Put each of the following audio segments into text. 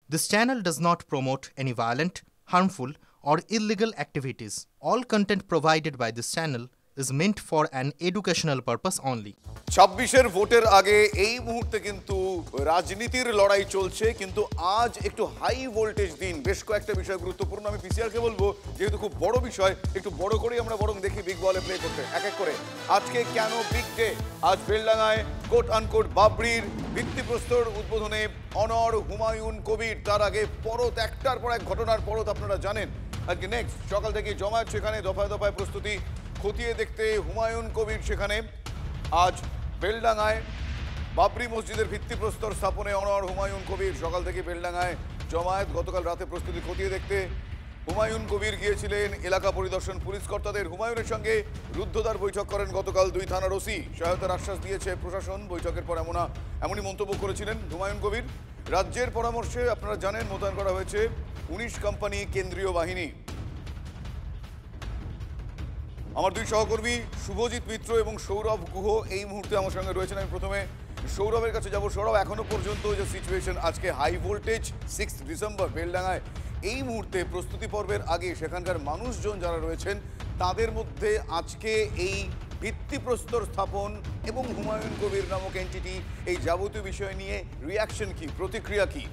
This channel does not promote any violent, harmful, or illegal activities. All content provided by this channel is meant for an educational purpose only. 26-এর ভোটের আগে এই মুহূর্তে কিন্তু রাজনীতির লড়াই চলছে, কিন্তু আজ একটু হাই ভোল্টেজ দিন। বেশ কয়েকটা বিষয় গুরুত্বপূর্ণ। আমি পিসিআরকে বলবো, যেহেতু খুব বড় বিষয়, একটু বড় করেই আমরা বরং দেখি বিগ বলে প্লে করতে এক এক করে। আজকে কেন বিগ ডে? আজ বেলডাঙায় কোট আনকোট বাবরির ভিত্তিপ্রস্তর উদ্বোধনে অনর হুমায়ুন কবির। তার আগে পরত, একটার পর এক ঘটনার পরত আপনারা জানেন। আজকে নেক্সট সকাল থেকে জমায়েত, সেখানে দফায় দফায় প্রস্তুতি খতিয়ে দেখতে হুমায়ুন কবির সেখানে। আজ বেলডাঙায় বাবরি মসজিদের ভিত্তিপ্রস্তর স্থাপনে অনর হুমায়ুন কবির। সকাল থেকে বেলডাঙায় জমায়েত, গতকাল রাতে প্রস্তুতি খতিয়ে দেখতে হুমায়ুন কবির গিয়েছিলেন এলাকা পরিদর্শন পুলিশ কর্তাদের। হুমায়ুনের সঙ্গে রুদ্ধদ্বার বৈঠক করেন গতকাল দুই থানার ওসি। সহায়তার আশ্বাস দিয়েছে প্রশাসন। বৈঠকের পর এমনই মন্তব্য করেছিলেন হুমায়ুন কবির। রাজ্যের পরামর্শে আপনারা জানেন মোতায়েন করা হয়েছে 19 কোম্পানি কেন্দ্রীয় বাহিনী। আমার দুই সহকর্মী শুভজিৎ মিত্র এবং সৌরভ গুহ এই মুহূর্তে আমার সঙ্গে রয়েছেন। আমি প্রথমে সৌরভের কাছে যাব। সৌরভ, এখনো পর্যন্ত যে সিচুয়েশন, আজকে হাই ভোল্টেজ 6 ডিসেম্বর বেলডাঙায়, এই মুহূর্তে প্রস্তুতি পর্বের আগে সেখানকার মানুষজন যারা রয়েছেন তাদের মধ্যে আজকে এই ভিত্তিপ্রস্তর স্থাপন এবং হুমায়ুন কবির নামক এন্টিটি, এই যাবতীয় বিষয় নিয়ে রিয়াকশন কি, প্রতিক্রিয়া কি?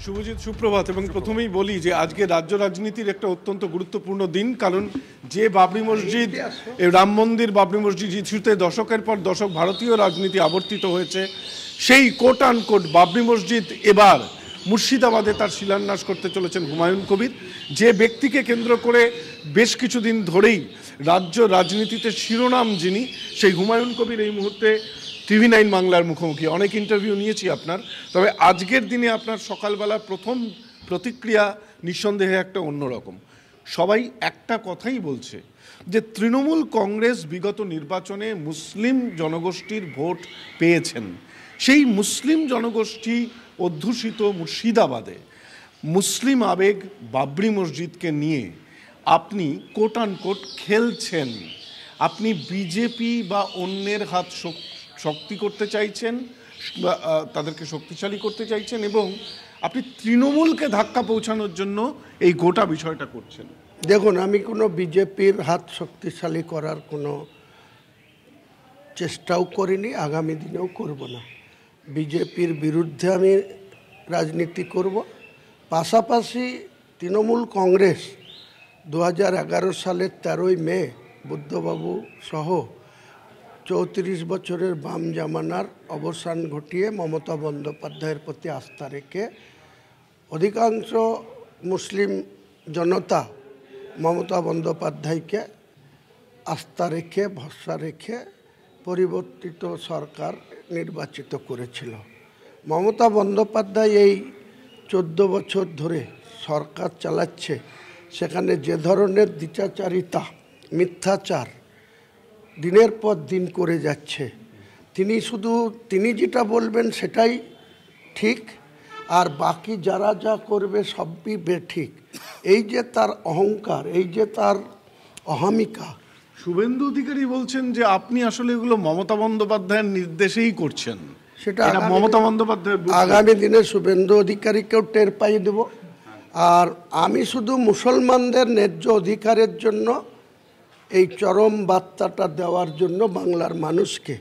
শুভজিৎ, সুপ্রভাত। এবং প্রথমেই বলি যে আজকে রাজ্য রাজনীতির একটা অত্যন্ত গুরুত্বপূর্ণ দিন, কারণ যে বাবরি মসজিদ, রাম মন্দির, বাবরি মসজিদ ইস্যুতে দশকের পর দশক ভারতীয় রাজনীতি আবর্তিত হয়েছে, সেই কোট আনকোট বাবরি মসজিদ এবার মুর্শিদাবাদে তার শিলান্যাস করতে চলেছেন হুমায়ুন কবির। যে ব্যক্তিকে কেন্দ্র করে বেশ কিছুদিন ধরেই রাজ্য রাজনীতিতে শিরোনাম যিনি, সেই হুমায়ুন কবির এই মুহূর্তে TV9 বাংলার মুখোমুখি। অনেক ইন্টারভিউ নিয়েছি আপনার, তবে আজকের দিনে আপনার সকালবেলা প্রথম প্রতিক্রিয়া নিঃসন্দেহে একটা অন্যরকম। সবাই একটা কথাই বলছে যে তৃণমূল কংগ্রেস বিগত নির্বাচনে মুসলিম জনগোষ্ঠীর ভোট পেয়েছেন। সেই মুসলিম জনগোষ্ঠী অধ্যুষিত মুর্শিদাবাদে মুসলিম আবেগ বাবরি মসজিদকে নিয়ে আপনি কোট আনকোট খেলছেন। আপনি বিজেপি বা অন্যের হাত শক্তি করতে চাইছেন, তাদেরকে শক্তিশালী করতে চাইছেন, এবং আপনি তৃণমূলকে ধাক্কা পৌঁছানোর জন্য এই গোটা বিষয়টা করছেন। দেখুন, আমি কোনো বিজেপির হাত শক্তিশালী করার কোনো চেষ্টাও করিনি, আগামী দিনেও করব না। বিজেপির বিরুদ্ধে আমি রাজনীতি করব। পাশাপাশি তৃণমূল কংগ্রেস 2011 সালের 13ই মে বুদ্ধবাবু সহ 34 বছরের বাম জামানার অবসান ঘটিয়ে মমতা বন্দ্যোপাধ্যায়ের প্রতি আস্থা রেখে অধিকাংশ মুসলিম জনতা মমতা বন্দ্যোপাধ্যায়কে আস্থা রেখে, ভরসা রেখে পরিবর্তিত সরকার নির্বাচিত করেছিল। মমতা বন্দ্যোপাধ্যায় এই 14 বছর ধরে সরকার চালাচ্ছে, সেখানে যে ধরনের দ্বিচারিতা, মিথ্যাচার দিনের পর দিন করে যাচ্ছে, তিনি যেটা বলবেন সেটাই ঠিক, আর বাকি যারা যা করবে সবই বেঠিক। এই যে তার অহংকার, এই যে তার অহমিকা। শুভেন্দু অধিকারী বলছেন যে আপনি আসলে এগুলো মমতা বন্দ্যোপাধ্যায়ের নির্দেশেই করছেন। সেটা মমতা বন্দ্যোপাধ্যায় আগামী দিনে শুভেন্দু অধিকারীকেও টের পাইয়ে দেব। আর আমি শুধু মুসলমানদের ন্যায্য অধিকারের জন্য এই চরম বার্তাটা দেওয়ার জন্য বাংলার মানুষকে,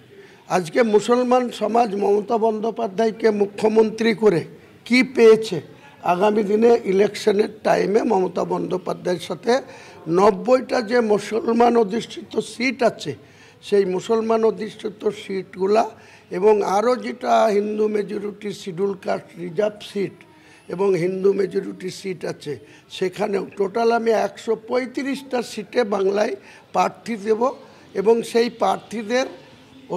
আজকে মুসলমান সমাজ মমতা বন্দ্যোপাধ্যায়কে মুখ্যমন্ত্রী করে কি পেয়েছে, আগামী দিনে ইলেকশনের টাইমে মমতা বন্দ্যোপাধ্যায়ের সাথে 90টা যে মুসলমান অধিষ্ঠিত সিট আছে, সেই মুসলমান অধিষ্ঠিত সিটগুলা এবং আরও যেটা Hindu majority schedule caste reserve seat এবং হিন্দু মেজরিটি সিট আছে, সেখানেও টোটাল আমি 135টা সিটে বাংলায় প্রার্থী দেব এবং সেই প্রার্থীদের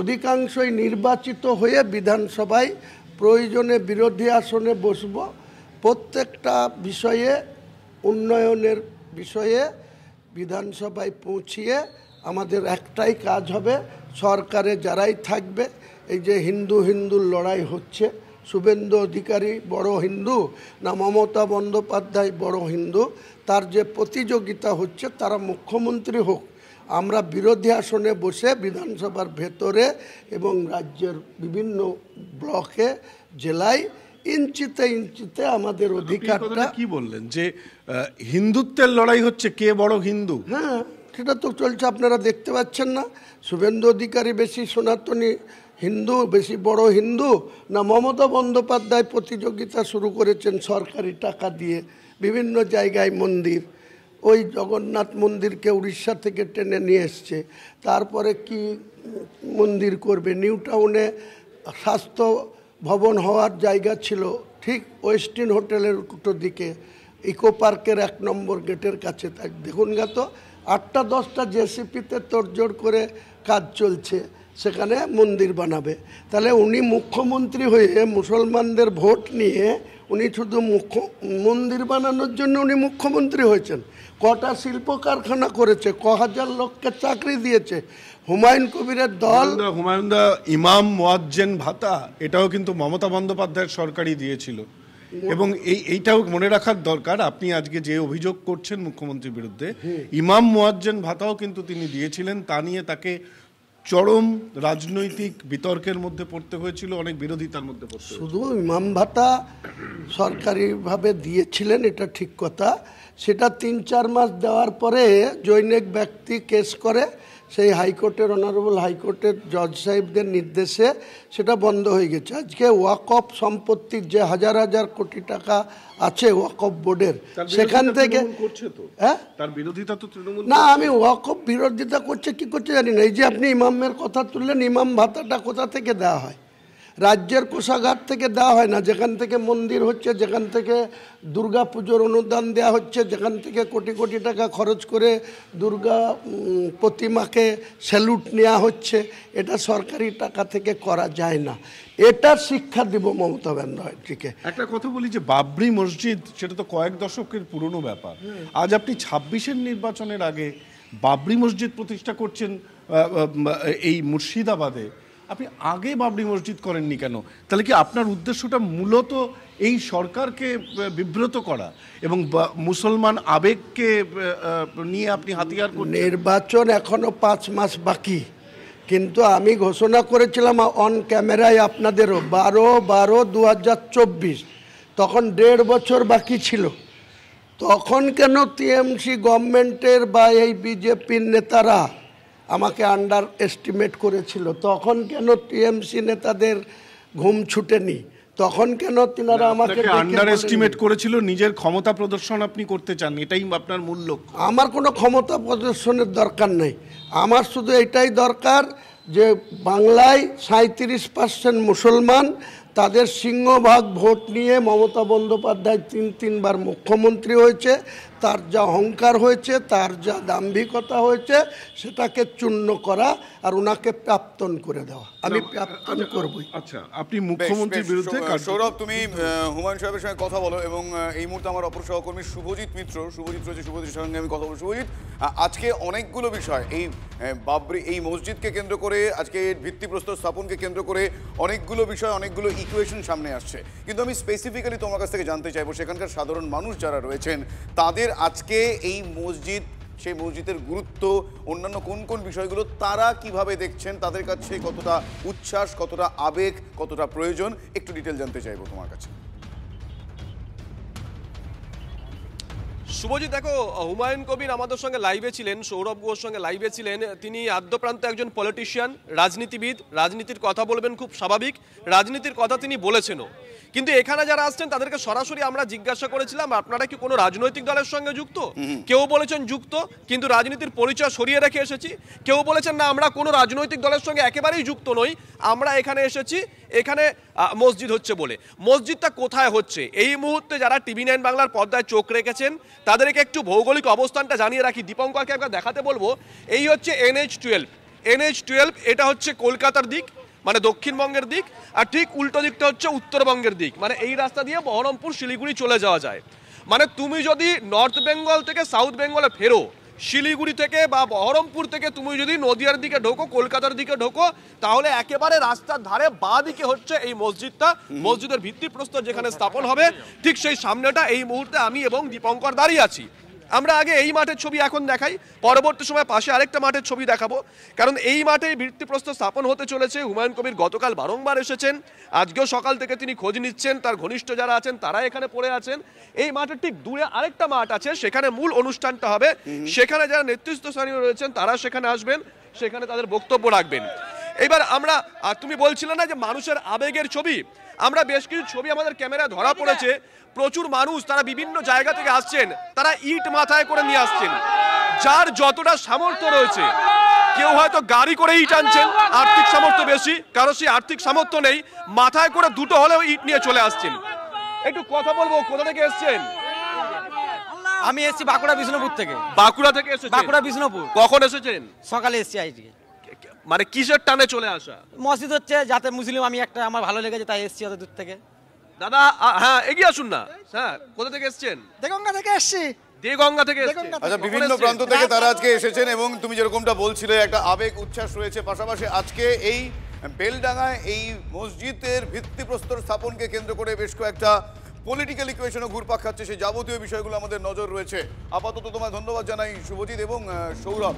অধিকাংশই নির্বাচিত হয়ে বিধানসভায় প্রয়োজনে বিরোধী আসনে বসব। প্রত্যেকটা বিষয়ে, উন্নয়নের বিষয়ে বিধানসভায় পৌঁছিয়ে আমাদের একটাই কাজ হবে, সরকারে যারাই থাকবে, এই যে হিন্দুর লড়াই হচ্ছে, শুভেন্দু অধিকারী বড় হিন্দু না মমতা বন্দ্যোপাধ্যায় বড় হিন্দু, তার যে প্রতিযোগিতা হচ্ছে, তারা মুখ্যমন্ত্রী হোক, আমরা বিরোধী আসনে বসে বিধানসভার ভেতরে এবং রাজ্যের বিভিন্ন ব্লকে, জেলায় ইঞ্চিতে ইঞ্চিতে আমাদের অধিকারটা। কি বললেন যে হিন্দুত্বের লড়াই হচ্ছে, কে বড় হিন্দু? হ্যাঁ, সেটা তো চলছে, আপনারা দেখতে পাচ্ছেন না? শুভেন্দু অধিকারী বেশি সনাতনী হিন্দু, বেশি বড় হিন্দু, না মমতা বন্দ্যোপাধ্যায় প্রতিযোগিতা শুরু করেছেন সরকারি টাকা দিয়ে বিভিন্ন জায়গায় মন্দির, ওই জগন্নাথ মন্দিরকে উড়িষ্যা থেকে টেনে নিয়ে এসছে, তারপরে কি মন্দির করবে, নিউ টাউনে স্বাস্থ্য ভবন হওয়ার জায়গা ছিল ঠিক ওয়েস্টিন হোটেলের উল্টো দিকে, ইকো পার্কের 1 নম্বর গেটের কাছে। তাই দেখুন গা তো 8টা-10টা জেসিপিতে তোড়জোড় করে কাজ চলছে, সেখানে মন্দির বানাবে। তাহলে উনি মুখ্যমন্ত্রী হয়ে মুসলমানদের ভোট নিয়ে উনি শুধু মন্দির বানানোর জন্য উনি মুখ্যমন্ত্রী হয়েছেন? কটা শিল্প কারখানা করেছে, হাজার লোককে চাকরি দিয়েছে। হুমায়ুন কবিরের দল, হুমায়ুনদা ইমাম মুয়াজ্জিন ভাতা, এটাও কিন্তু মমতা বন্দ্যোপাধ্যায়ের সরকারই দিয়েছিল। এবং এইটাও মনে রাখার দরকার, আপনি আজকে যে অভিযোগ করছেন মুখ্যমন্ত্রীর বিরুদ্ধে, ইমাম মুয়াজ্জিন ভাতাও কিন্তু তিনি দিয়েছিলেন। তা নিয়ে তাকে চরম রাজনৈতিক বিতর্কের মধ্যে পড়তে হয়েছিল, অনেক বিরোধিতার মধ্যে পড়তে। শুধু ইমাম ভাতা সরকারিভাবে দিয়েছিলেন, এটা ঠিক কথা। সেটা 3-4 মাস দেওয়ার পরে জৈনিক ব্যক্তি কেস করে, সেই হাইকোর্টের অনারেবল হাইকোর্টের জজ সাহেবদের নির্দেশে সেটা বন্ধ হয়ে গেছে। আজকে ওয়াকফ সম্পত্তির যে হাজার হাজার কোটি টাকা আছে ওয়াকফ বোর্ডের, সেখান থেকে হ্যাঁ তার বিরোধিতা তো তৃণমূল না, আমি ওয়াকফ বিরোধিতা করছে কি করছে জানি না। এই যে আপনি ইমামের কথা তুললেন, ইমাম ভাতাটা কোথা থেকে দেওয়া হয়? রাজ্যের কোষাগার থেকে দেওয়া হয় না, যেখান থেকে মন্দির হচ্ছে, যেখান থেকে দুর্গা পুজোর অনুদান দেওয়া হচ্ছে, যেখান থেকে কোটি কোটি টাকা খরচ করে দুর্গা প্রতিমাকে স্যালুট নেওয়া হচ্ছে, এটা সরকারি টাকা থেকে করা যায় না। এটা শিক্ষা দিব মমতা ব্যানার্জিকে। একটা কথা বলি যে বাবরি মসজিদ, সেটা তো কয়েক দশকের পুরনো ব্যাপার। আজ আপনি 26-এর নির্বাচনের আগে বাবরি মসজিদ প্রতিষ্ঠা করছেন এই মুর্শিদাবাদে। আপনি আগে বাবরি মসজিদ করেননি কেন? তাহলে কি আপনার উদ্দেশ্যটা মূলত এই সরকারকে বিব্রত করা এবং মুসলমান আবেগকে নিয়ে আপনি হাতিয়ার করছেন? নির্বাচন এখনো 5 মাস বাকি, কিন্তু আমি ঘোষণা করেছিলাম অন ক্যামেরায় আপনাদেরও 12/12/2024, তখন 1.5 বছর বাকি ছিল। তখন কেন টিএমসি গভর্নমেন্টের বা এই বিজেপির নেতারা আমাকে আন্ডার এস্টিমেট করেছিল? তখন কেন টিএমসি নেতাদের ঘুম ছুটেনি? তখন কেন তিনারা আমাকে আন্ডার এস্টিমেট করেছিল? নিজের ক্ষমতা প্রদর্শন আপনি করতে চান, এটাই আপনার মূল লক্ষ্য? আমার কোনো ক্ষমতা প্রদর্শনের দরকার নেই, আমার শুধু এটাই দরকার যে বাংলায় 37% মুসলমান, তাদের সিংহভাগ ভোট নিয়ে মমতা বন্দ্যোপাধ্যায় 3-3বার মুখ্যমন্ত্রী হয়েছে, তার যা অহংকার হয়েছে, তার যা দাম্ভিকতা হয়েছে, সেটাকে চূর্ণ করা আর ওনাকে প্রাপ্তন করে দেওয়া। আমি প্রাপ্তন করবই। আচ্ছা, আপনি মুখ্যমন্ত্রীর বিরুদ্ধে। সৌরভ, তুমি হুমায়ুন সাহেবের সঙ্গে কথা বলো এবং এই মুহূর্তে আমার অপর সহকর্মী শুভজিৎ মিত্র, শুভজিৎ রয়েছে, শুভজিৎর সঙ্গে আমি কথা বলবো। শুভজিৎ, আজকে অনেকগুলো বিষয় এই বাবরি, এই মসজিদকে কেন্দ্র করে, আজকে ভিত্তিপ্রস্তর স্থাপনকে কেন্দ্র করে অনেকগুলো বিষয়, অনেকগুলো ইকুয়েশন সামনে আসছে। কিন্তু আমি স্পেসিফিক্যালি তোমার কাছ থেকে জানতে চাইবো, সেখানকার সাধারণ মানুষ যারা রয়েছেন তাদের আজকে এই মসজিদ, সেই মসজিদের গুরুত্ব, অন্যান্য কোন কোন বিষয়গুলো তারা কিভাবে দেখছেন, তাদের কাছে কতটা উচ্ছ্বাস, কতটা আবেগ, কতটা প্রয়োজন, একটু ডিটেল জানতে চাইবো তোমার কাছে। শুভজিৎ, দেখো, হুমায়ুন কবির আমাদের সঙ্গে লাইভে ছিলেন, সৌরভ ঘোষ সঙ্গে লাইভে ছিলেন। তিনি আদ্যপ্রান্ত একজন পলিটিশিয়ান, রাজনীতিবিদ, রাজনীতির কথা বলবেন, খুব স্বাভাবিক, রাজনীতির কথা তিনি বলেছেনও। কিন্তু এখানে যারা আসছেন তাদেরকে সরাসরি আমরা জিজ্ঞাসা করেছিলাম, আপনারা কি কোনো রাজনৈতিক দলের সঙ্গে যুক্ত? কেউ বলেছেন যুক্ত, কিন্তু রাজনীতির পরিচয় সরিয়ে রেখে এসেছি। কেউ বলেছেন না, আমরা কোনো রাজনৈতিক দলের সঙ্গে একেবারেই যুক্ত নই, আমরা এখানে এসেছি এখানে মসজিদ হচ্ছে বলে। মসজিদটা কোথায় হচ্ছে এই মুহূর্তে যারা TV9 বাংলার পর্দায় চোখ রেখেছেন তাদেরকে একটু ভৌগোলিক অবস্থানটা জানিয়ে রাখি। দীপঙ্করকে একবার দেখাতে বলবো, এই হচ্ছে NH12, এটা হচ্ছে কলকাতার দিক, মানে দক্ষিণবঙ্গের দিক, আর ঠিক উল্টো দিকটা হচ্ছে উত্তরবঙ্গের দিক। মানে এই রাস্তা দিয়ে বহরমপুর, শিলিগুড়ি চলে যাওয়া যায়। মানে তুমি যদি নর্থ বেঙ্গল থেকে সাউথ বেঙ্গলে ফেরো, শিলিগুড়ি থেকে বা বহরমপুর থেকে তুমি যদি নদিয়ার দিকে ঢোকো, কলকাতার দিকে ঢোকো, তাহলে একেবারে রাস্তার ধারে বাঁ দিকে হচ্ছে এই মসজিদটা। মসজিদের ভিত্তিপ্রস্তর যেখানে স্থাপন হবে ঠিক সেই সামনেটা এই মুহূর্তে আমি এবং দীপঙ্কর দাঁড়িয়ে আছি। আমরা আগে এই মাঠের ছবি এখন দেখাই, পরবর্তী সময় পাশে আরেকটা মাঠের ছবি দেখাবো, কারণ এই মাঠেই ভিত্তিপ্রস্তর স্থাপন হতে চলেছে। হুমায়ুন কবির গতকাল বারংবার এসেছেন, আজকেও সকাল থেকে তিনি খোঁজ নিচ্ছেন, তার ঘনিষ্ঠ যারা আছেন তারা এখানে পড়ে আছেন। এই মাঠের ঠিক দূরে আরেকটা মাঠ আছে, সেখানে মূল অনুষ্ঠানটা হবে, সেখানে যারা নেতৃত্বস্থানীয় রয়েছেন তারা সেখানে আসবেন, সেখানে তাদের বক্তব্য রাখবেন। এবার আমরা, তুমি বলছিলে না যে মানুষের আবেগের ছবি, আমরা বেশ কিছু ছবি আমাদের ক্যামেরায় ধরা পড়েছে, প্রচুর মানুষ তারা বিভিন্ন জায়গা থেকে আসছেন, তারা ইট মাথায় করে নিয়ে আসছেন, যার যতটা সামর্থ্য রয়েছে। কেউ হয়তো গাড়ি করে ইট আনছেন, আর্থিক সামর্থ্য বেশি, কারো সেই আর্থিক সামর্থ্য নেই, মাথায় করে দুটো হলেও ইট নিয়ে চলে আসছেন। একটু কথা বলবো, কোথা থেকে এসছেন? আমি এসেছি বাঁকুড়া বিষ্ণুপুর থেকে। বাঁকুড়া থেকে এসেছেন? বাঁকুড়া বিষ্ণুপুর। কখন এসেছেন? সকালে এসেছি আজকে। মানে কিসের টানে চলে আসা? মসজিদ হচ্ছে, যাতে মুসলিম আমি একটা, আমার ভালো লেগেছে তাই এসেছি অত দূর থেকে। দাদা হ্যাঁ এগিয়ে আসুন না। হ্যাঁ, কোথা থেকে এসেছেন? দেগঙ্গা থেকে এসেছি। দেগঙ্গা থেকে এসেছেন? আচ্ছা, বিভিন্ন প্রান্ত থেকে তারা আজকে এসেছেন এবং তুমি যেরকমটা বলছিলে একটা আবেগ উচ্ছ্বাস রয়েছে। পাশাপাশি আজকে এই বেলডাঙ্গায় এই মসজিদের ভিত্তিপ্রস্তর স্থাপনকে কেন্দ্র করে বেশ কয়েকটা পলিটিক্যাল ইকুয়েশনও ঘুরপাক খাচ্ছে, সেই যাবতীয় বিষয়গুলো আমাদের নজর রয়েছে। আপাতত তোমায় ধন্যবাদ জানাই শুভজিৎ এবং সৌরভ।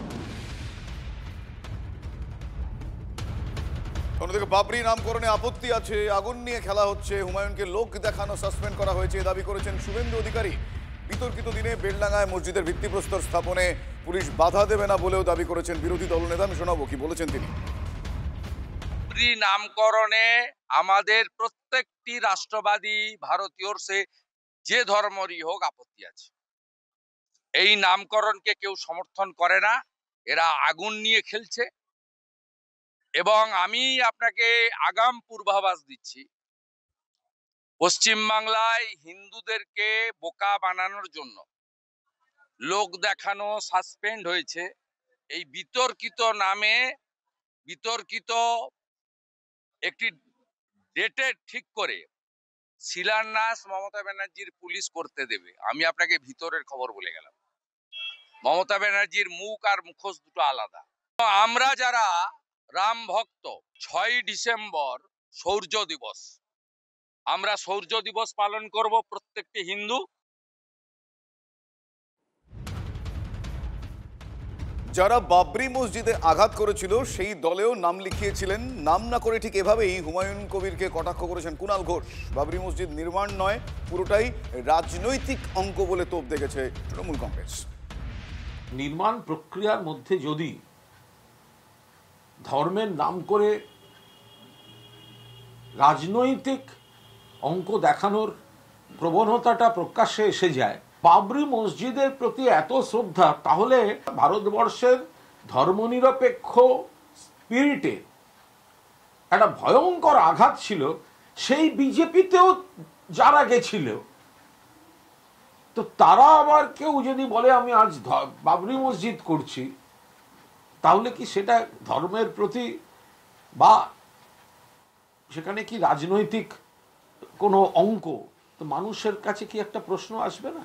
অন্যদিকে বাবরি নামকরণে আপত্তি আছে, আগুন নিয়ে খেলা হচ্ছে, হুমায়ুনকে লোক দেখানো সাসপেন্ড করা হয়েছে দাবি করেছেন শুভেন্দু অধিকারী। বিতর্কিত দিনে বেলডাঙ্গায় মসজিদের ভিত্তিপ্রস্তর স্থাপনে পুলিশ বাধা দেবে না বলেও দাবি করেছেন বিরোধী দলনেতা। আমি শোনাবো কি বলেছেন তিনি। বাবরি নামকরণে আমাদের প্রত্যেকটি রাষ্ট্রবাদী ভারতীয়র সে যে ধর্মেরই হোক আপত্তি আছে। এই নামকরণকে কেউ সমর্থন করে না, এরা আগুন নিয়ে খেলছে। এবং আমি আপনাকে আগাম পূর্বাভাস দিচ্ছি, পশ্চিমবাংলায় হিন্দুদেরকে বোকা বানানোর জন্য লোক দেখানো সাসপেন্ড হয়েছে। এই বিতর্কিত নামে বিতর্কিত একটি ডেটে ঠিক করে শিলান্যাস মমতা ব্যানার্জির পুলিশ করতে দেবে। আমি আপনাকে ভিতরের খবর বলে গেলাম, মমতা ব্যানার্জির মুখ আর মুখোশ দুটো আলাদা। আমরা যারা রাম ভক্ত, 6ই ডিসেম্বর শৌর্য দিবস, আমরা শৌর্য দিবস পালন করব প্রত্যেকটি হিন্দু। যারা বাবরি মসজিদে আঘাত করেছিল সেই দলেও নাম লিখিয়েছিলেন, নাম না করে ঠিক এভাবেই হুমায়ুন কবিরকে কটাক্ষ করেছেন কুণাল ঘোষ। বাবরি মসজিদ নির্মাণ নয়, পুরোটাই রাজনৈতিক অঙ্ক বলে তোপ দেখেছে তৃণমূল কংগ্রেস। নির্মাণ প্রক্রিয়ার মধ্যে যদি ধর্মের নাম করে রাজনৈতিক অঙ্ক দেখানোর প্রবণতাটা প্রকাশ্যে এসে যায়, বাবরি মসজিদের প্রতি এত শ্রদ্ধা, তাহলে ভারতবর্ষের ধর্মনিরপেক্ষ স্পিরিটে একটা ভয়ঙ্কর আঘাত ছিল। সেই বিজেপিতেও যারা গেছিল, তো তারা আবার কেউ যদি বলে আমি আজ বাবরি মসজিদ করছি, তাহলে কি সেটা ধর্মের প্রতি বা সেখানে কি রাজনৈতিক কোনো অঙ্ক? তো মানুষের কাছে কি একটা প্রশ্ন আসবে না?